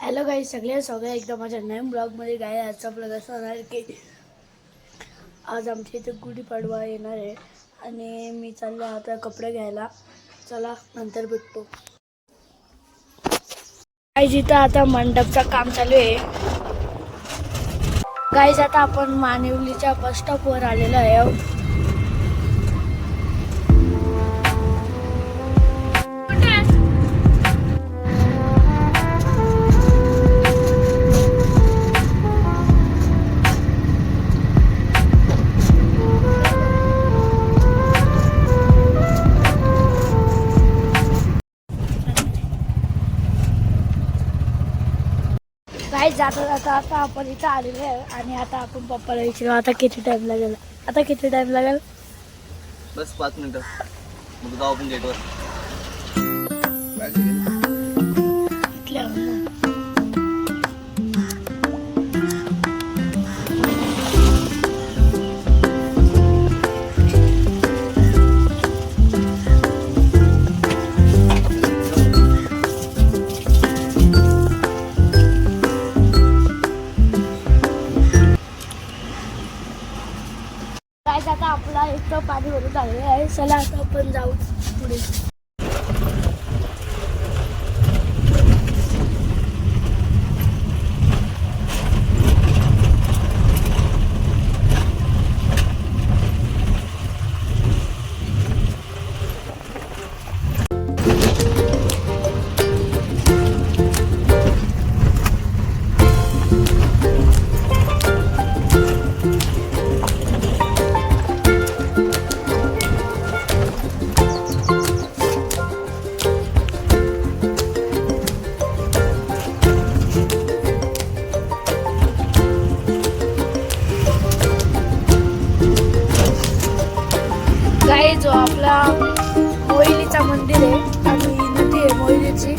Hello guys, सगळे एकदम माझ्या नवीन ब्लॉगमध्ये गाय. आजचा ब्लॉग असा होणार की आज आमच्या इथे गुढीपाडवा येणार आहे आणि मी चाललो आता कपडे घ्यायला. चला नंतर भेटतो. गाईज इथं आता मंडपचं काम चालू आहे. गाईज आता आपण मानिवलीच्या बस स्टॉपवर आलेलो आहे. गाईज जाता जाता आता आपण इथं आलेलो आहे आणि आता आपण पप्पाला विचारू आता किती टाइम लागेल. बस 5 मिनिटं मग जाऊ आपण गेटवर. आता आपला एक पाणी भरून झालेलं आहे. चला आता आपण जाऊ पुढे. जो आपला मोहिलीचा मंदिर आहे आणि नदी आहे मोहिलीची.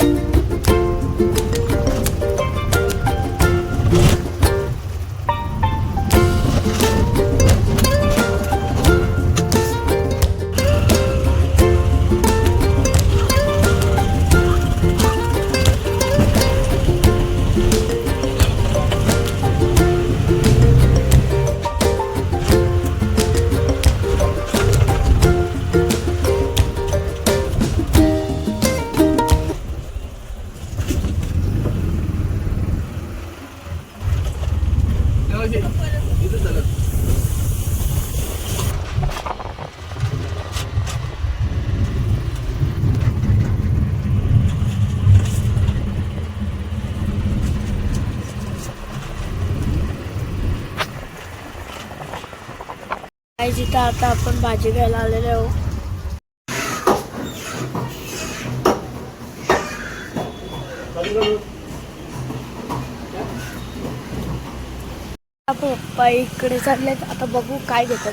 जिथं आता आपण भाजी घ्यायला आलेलो आहोत. पप्पा इकडे चाललेत, आता बघू काय घेतात.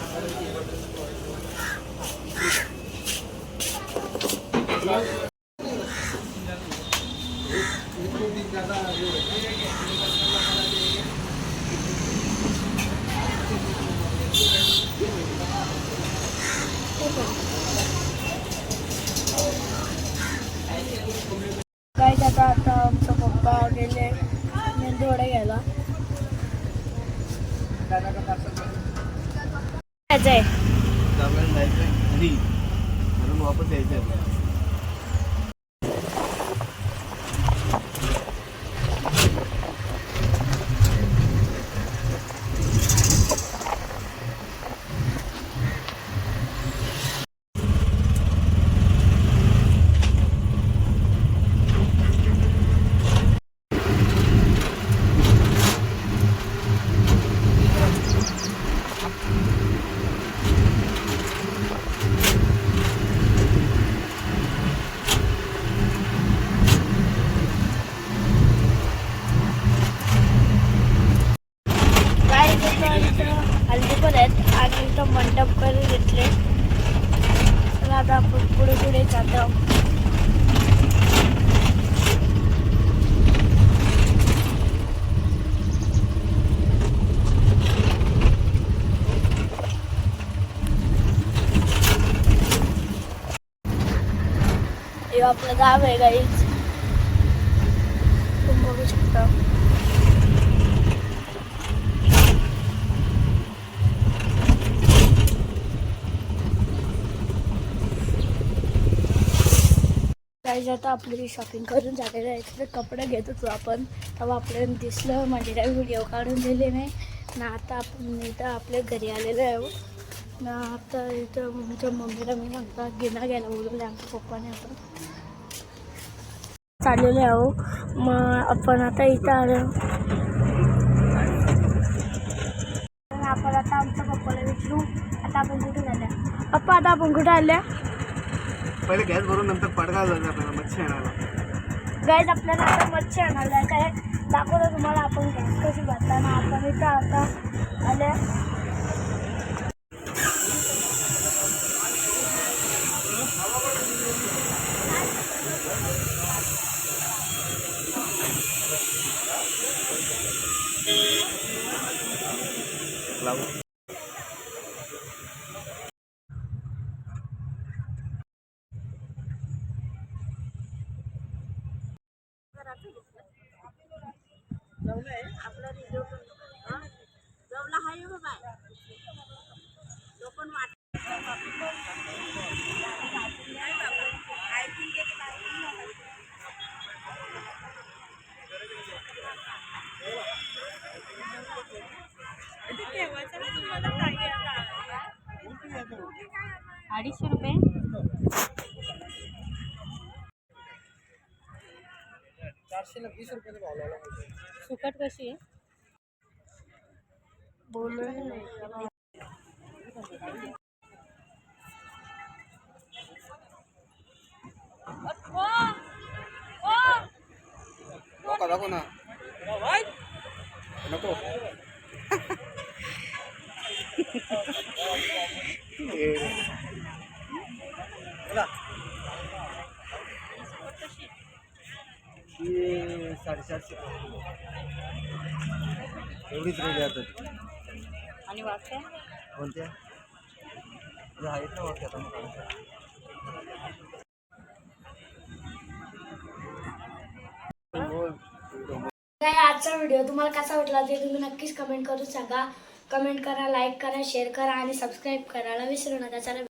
काय आता आमचा पप्पा गेले मेंदूवडा घ्यायला. वापस यायचं. हल्दी पण आहेत आणि इथं मंडप पण घेतले. तर आता आपण पुढे जातो. हे आपलं गाव आहे गाईच. तुम्ही बघू शकता. गाईज आता आपली शॉपिंग करून झालेलं आहे. तर कपडे घेत होतो आपण, तेव्हा आपल्याला दिसलं म्हणजे काही व्हिडिओ काढून दिले नाही ना. आता आपण इथं आपल्या घरी आलेलो आहे ना. आता इथं आमच्या मम्मीला मी सांगता गिना घ्यायला बोलवलं आमच्या पप्पाने. आपण चाललेले आहो. मग आपण आता इथं आलो. आपण आता आमच्या पप्पाला विचारू आता आपण कुठे झाल्या. पप्पा आता आपण कुठे आल्या. पहिले गॅस भरून नंतर पडगाव जायचं आपल्याला मच्छी आणायला. गाईज आपल्याला आता मच्छी आणायला जायचं आहे. दाखवलं तुम्हाला आपण गॅस कशी भरताना. आपण इथं आता आल्या. ₹250. सुकट कशी आहे. दाखव ना. नको. बोला. 450 एवढीच रेडी आता. आणि वाटते कोणत्या जे आहेत ना वाटत्या. काय आजचा व्हिडिओ तुम्हाला कसा वाटला ते तुम्ही नक्कीच कमेंट करून सांगा. कमेंट करा, लाईक करा, शेअर करा आणि सबस्क्राईब करायला विसरू नका. चला.